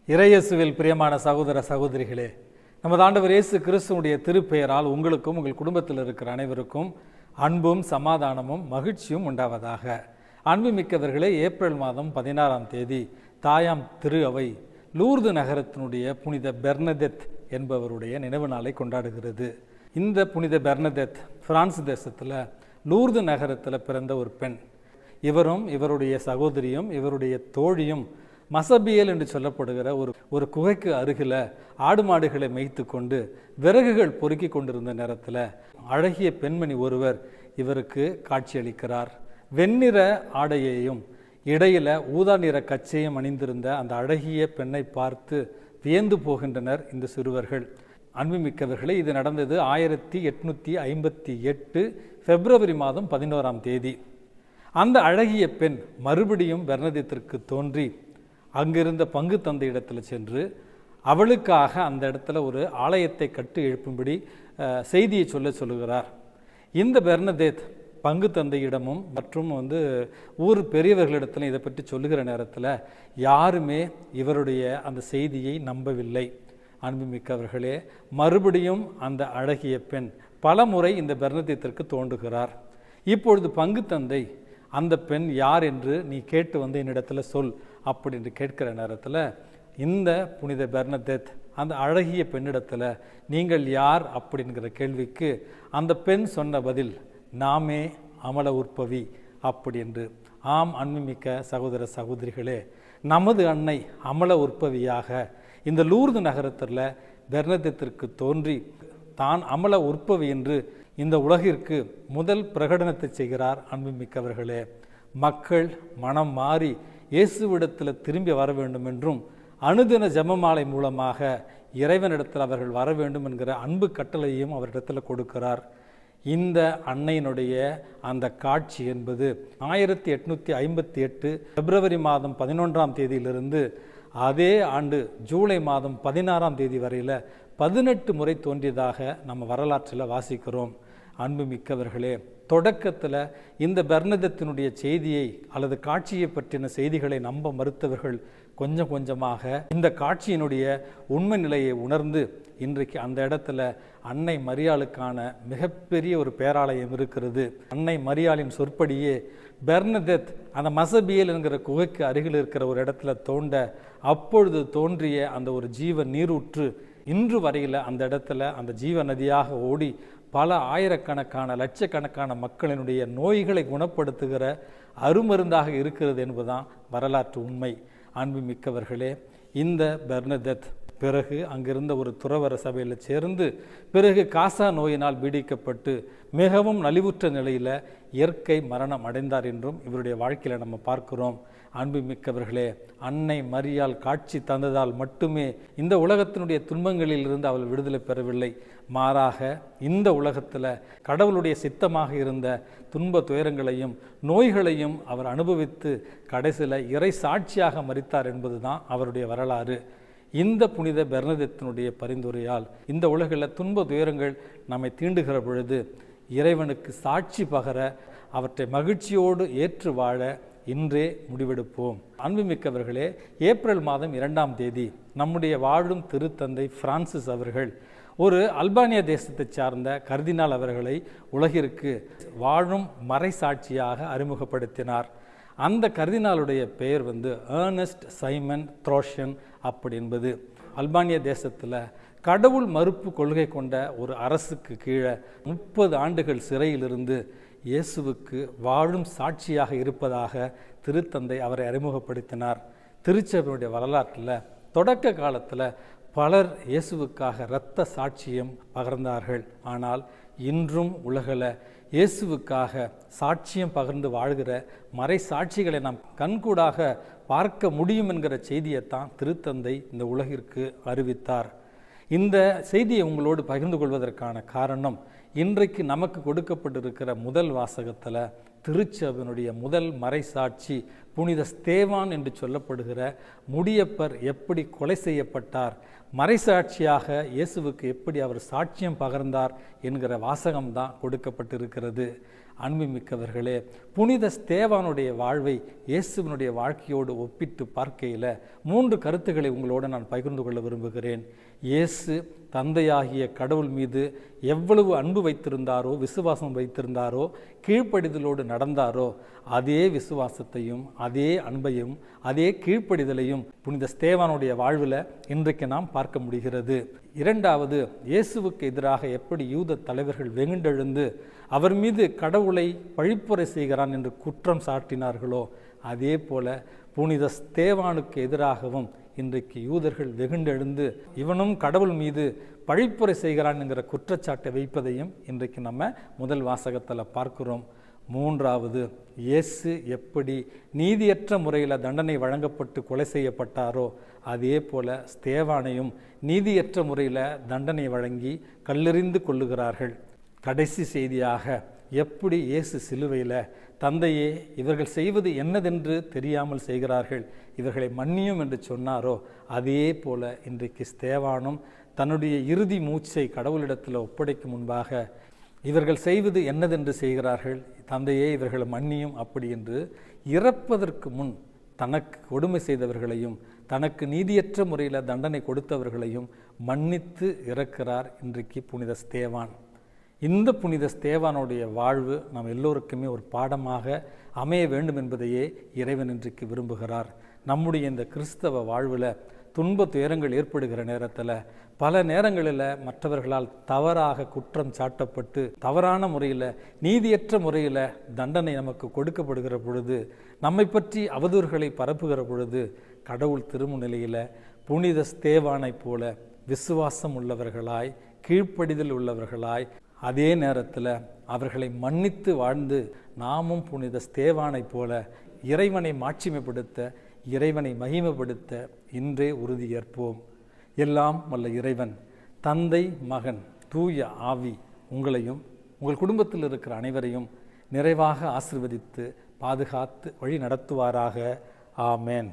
இறையேசுவில் பிரியமான சகோதர சகோதரிகளே, நமது ஆண்டவர் இயேசு கிறிஸ்துவுடைய திருப்பெயரால் உங்களுக்கும் உங்கள் குடும்பத்தில் இருக்கிற அனைவருக்கும் அன்பும் சமாதானமும் மகிழ்ச்சியும் உண்டாவதாக. அன்புமிக்கவர்களே, ஏப்ரல் மாதம் 16ஆம் தேதி தாயாம் திரு அவை லூர்து நகரத்தினுடைய புனித பெர்னதெத் என்பவருடைய நினைவு நாளை கொண்டாடுகிறது. இந்த புனித பெர்னதெத் பிரான்ஸ் தேசத்தில் லூர்து நகரத்தில் பிறந்த ஒரு பெண். இவரும் இவருடைய சகோதரியும் இவருடைய தோழியும் மசபியல் என்று சொல்லப்படுகிற ஒரு குகைக்கு அருகில் ஆடு மாடுகளை மேய்த்து கொண்டு விறகுகள் பொறுக்கி கொண்டிருந்த நேரத்தில் அழகிய பெண்மணி ஒருவர் இவருக்கு காட்சியளிக்கிறார். வெண்ணிற ஆடையையும் இடையில ஊதா நிற கச்சையும் அணிந்திருந்த அந்த அழகிய பெண்ணை பார்த்து வியந்து போகின்றனர் இந்த சிறுவர்கள். அன்புமிக்கவர்களே, இது நடந்தது 1858 பிப்ரவரி மாதம் 11ஆம் தேதி. அந்த அழகிய பெண் மறுபடியும் பெர்னதெத்திற்கு தோன்றி அங்கிருந்த பங்கு தந்தை இடத்துல சென்று அவளுக்காக அந்த இடத்துல ஒரு ஆலயத்தை கட்டி எழுப்பும்படி செய்தியை சொல்லுகிறார். இந்த பெர்னதெத் பங்கு தந்தையிடமும் மற்றும் ஊர் பெரியவர்களிடத்துல இதை பற்றி சொல்லுகிற நேரத்தில் யாருமே இவருடைய அந்த செய்தியை நம்பவில்லை. அன்புமிக்கவர்களே, மறுபடியும் அந்த அழகிய பெண் பல முறை இந்த பெர்னதெத்திற்கு தோன்றுகிறார். இப்பொழுது பங்கு தந்தை அந்த பெண் யார் என்று நீ கேட்டு என்னிடத்துல சொல் அப்படின்னு கேட்கிற நேரத்தில் இந்த புனித பெர்னதெத் அந்த அழகிய பெண்ணிடத்தில் நீங்கள் யார் அப்படிங்கிற கேள்விக்கு அந்த பெண் சொன்ன பதில், நாமே அமல உற்பவி அப்படி என்று. ஆம் அன்புமிக்க சகோதர சகோதரிகளே, நமது அன்னை அமல உற்பவியாக இந்த லூர்து நகரத்தில் பெர்னதெத்திற்கு தோன்றி தான் அமல உற்பவி என்று இந்த உலகிற்கு முதல் பிரகடனத்தை செய்கிறார். அன்புமிக்கவர்களே, மக்கள் மனம் மாறி இயேசுவிடத்தில் திரும்பி வர வேண்டும் என்றும் அனுதின ஜெபமாலை மூலமாக இறைவனிடத்தில் அவர்கள் வர வேண்டும் என்கிற அன்பு கட்டளையும் அவரிடத்தில் கொடுக்கிறார். இந்த அன்னையினுடைய அந்த காட்சி என்பது 1858 பிப்ரவரி மாதம் 11ஆம் தேதியிலிருந்து அதே ஆண்டு ஜூலை மாதம் 16ஆம் தேதி வரையில் 18 முறை தோன்றியதாக நம்ம வரலாற்றில் வாசிக்கிறோம். அன்புமிக்கவர்களே, தொடக்கத்தில் இந்த பெர்னதெத்தினுடைய செய்தியை அல்லது காட்சியை பற்றின செய்திகளை நம்ப மறுத்தவர்கள் கொஞ்சம் கொஞ்சமாக இந்த காட்சியினுடைய உண்மை நிலையை உணர்ந்து இன்றைக்கு அந்த இடத்துல அன்னை மரியாளுக்கான மிகப்பெரிய ஒரு பேராலயம் இருக்கிறது. அன்னை மரியாளின் சொற்படியே பெர்னதெத் அந்த மசபியல் என்கிற குகைக்கு அருகில் இருக்கிற ஒரு இடத்துல அப்பொழுது தோன்றிய அந்த ஒரு ஜீவ நீரூற்று இன்று வரையில் அந்த இடத்துல அந்த ஜீவ நதியாக ஓடி பல ஆயிரக்கணக்கான லட்சக்கணக்கான மக்களினுடைய நோய்களை குணப்படுத்துகிற அருமருந்தாக இருக்கிறது என்பதுதான் வரலாற்று உண்மை. அன்புமிக்கவர்களே, இந்த பெர்னதெத் பிறகு அங்கிருந்த ஒரு துறவர சபையில் சேர்ந்து பிறகு காசா நோயினால் பீடிக்கப்பட்டு மிகவும் நலிவுற்ற நிலையில் இயற்கை மரணம் அடைந்தார் என்றும் இவருடைய வாழ்க்கையில் நம்ம பார்க்கிறோம். அன்புமிக்கவர்களே, அன்னை மரியாள் காட்சி தந்ததால் மட்டுமே இந்த உலகத்தினுடைய துன்பங்களில் இருந்து அவள் விடுதலை பெறவில்லை. மாறாக இந்த உலகத்தில் கடவுளுடைய சித்தமாக இருந்த துன்ப துயரங்களையும் நோய்களையும் அவர் அனுபவித்து கடைசியில் இறை சாட்சியாக மரித்தார் என்பதுதான் அவருடைய வரலாறு. இந்த புனித பெர்னதெத்தினுடைய பரிந்துரையால் இந்த உலகில் துன்ப துயரங்கள் நம்மை தீண்டுகிற பொழுது இறைவனுக்கு சாட்சி பகர அவற்றை மகிழ்ச்சியோடு ஏற்று வாழ இன்றே முடிவெடுப்போம். அன்புமிக்கவர்களே, ஏப்ரல் மாதம் 2ஆம் தேதி நம்முடைய வாழும் திருத்தந்தை பிரான்சிஸ் அவர்கள் ஒரு அல்பானியா தேசத்தை சார்ந்த கர்தினால் அவர்களை உலகிற்கு வாழும் மறைசாட்சியாக அறிமுகப்படுத்தினார். அந்த கர்தினாலுடைய பெயர் ஏர்னஸ்ட் சைமன் த்ரோஷன் அப்படி என்பது. அல்பானியா தேசத்தில் கடவுள் மறுப்பு கொள்கை கொண்ட ஒரு அரசுக்கு கீழே 30 ஆண்டுகள் சிறையிலிருந்து இயேசுவுக்கு வாழும் சாட்சியாக இருப்பதாக திருத்தந்தை அவரை அறிமுகப்படுத்தினார். திருச்சபையுடைய வரலாற்றில் தொடக்க காலத்தில் பலர் இயேசுவுக்காக இரத்த சாட்சியம் பகர்ந்தார்கள். ஆனால் இன்றும் உலகில் இயேசுவுக்காக சாட்சியம் பகிர்ந்து வாழ்கிற மறை சாட்சிகளை நாம் கண்கூடாக பார்க்க முடியும் என்கிற செய்தியைத்தான் திருத்தந்தை இந்த உலகிற்கு அறிவித்தார். இந்த செய்தியை உங்களோடு பகிர்ந்து கொள்வதற்கான காரணம், இன்றைக்கு நமக்கு கொடுக்கப்பட்டிருக்கிற முதல் வாசகத்தில் திருச்சபையினுடைய முதல் மறைசாட்சி புனித ஸ்தேவான் என்று சொல்லப்படுகிற முடியப்பர் எப்படி கொலை செய்யப்பட்டார், மறைசாட்சியாக இயேசுவுக்கு எப்படி அவர் சாட்சியம் பகர்ந்தார் என்கிற வாசகம்தான் கொடுக்கப்பட்டிருக்கிறது. அன்புமிக்கவர்களே, புனித ஸ்தேவானுடைய வாழ்வை இயேசுவினுடைய வாழ்க்கையோடு ஒப்பிட்டு பார்க்கையில் 3 கருத்துக்களை உங்களோடு நான் பகிர்ந்து கொள்ள விரும்புகிறேன். இயேசு தந்தையாகிய கடவுள் மீது எவ்வளவு அன்பு வைத்திருந்தாரோ, விசுவாசம் வைத்திருந்தாரோ, கீழ்ப்படிதலோடு நடந்தாரோ, அதே விசுவாசத்தையும் அதே அன்பையும் அதே கீழ்ப்படிதலையும் புனித ஸ்தேவானுடைய வாழ்வில் இன்றைக்கு நாம் பார்க்க முடிகிறது. 2வது, இயேசுவுக்கு எதிராக எப்படி யூத தலைவர்கள் வெகுண்டெழுந்து அவர் மீது கடவுளை பழிப்புரை செய்கிறான் என்று குற்றம் சாட்டினார்களோ, அதே போல புனித ஸ்தேவானுக்கு எதிராகவும் இன்றைக்கு யூதர்கள் வெகுண்டெழுந்து இவனும் கடவுள் மீது பழிப்புரை செய்கிறான் என்கிற குற்றச்சாட்டை வைப்பதையும் இன்றைக்கு நம்ம முதல் வாசகத்தில் பார்க்கிறோம். 3வது, இயேசு எப்படி நீதியற்ற முறையில் தண்டனை வழங்கப்பட்டு கொலை செய்யப்பட்டாரோ, அதே போல ஸ்தேவானையும் நீதியற்ற முறையில் தண்டனை வழங்கி கல்லெறிந்து கொள்ளுகிறார்கள். கடைசி செய்தியாக, எப்படி இயேசு சிலுவையில் தந்தையே இவர்கள் செய்வது என்னதென்று தெரியாமல் செய்கிறார்கள், இவர்களை மன்னியும் என்று சொன்னாரோ, அதே போல இன்றைக்கு ஸ்தேவானும் தன்னுடைய இறுதி மூச்சை கடவுளிடத்தில் ஒப்படைக்கும் முன்பாக இவர்கள் செய்வது என்னதென்று செய்கிறார்கள், தந்தையே இவர்களை மன்னியும் அப்படி என்று இறப்பதற்கு முன் தனக்கு கொடுமை செய்தவர்களையும் தனக்கு நீதியற்ற முறையில் தண்டனை கொடுத்தவர்களையும் மன்னித்து இறக்கிறார் இன்றைக்கு புனித ஸ்தேவான். இந்த புனித ஸ்தேவானுடைய வாழ்வு நாம் எல்லோருக்குமே ஒரு பாடமாக அமைய வேண்டும் என்பதையே இறைவன் இன்றைக்கு விரும்புகிறார். நம்முடைய இந்த கிறிஸ்தவ வாழ்வில் துன்ப துயரங்கள் ஏற்படுகிற நேரத்தில் பல நேரங்களில் மற்றவர்களால் தவறாக குற்றம் சாட்டப்பட்டு தவறான முறையில் நீதியற்ற முறையில் தண்டனை நமக்கு கொடுக்கப்படுகிற பொழுது, நம்மை பற்றி அவதூறுகளை பரப்புகிற பொழுது, கடவுள் திருமுன்னிலையில் புனித ஸ்தேவானை போல விசுவாசம் உள்ளவர்களாய் கீழ்ப்படிதல் உள்ளவர்களாய் அதே நேரத்தில் அவர்களை மன்னித்து வாழ்ந்து நாமும் புனித ஸ்தேவானை போல இறைவனை மாட்சிமைப்படுத்த, இறைவனை மகிமைப்படுத்த இன்றே உறுதியேற்போம். எல்லாம் வல்ல இறைவன் தந்தை, மகன், தூய ஆவி உங்களையும் உங்கள் குடும்பத்தில் இருக்கிற அனைவரையும் நிறைவாக ஆசீர்வதித்து பாதுகாத்து வழி நடத்துவாராக. ஆமேன்.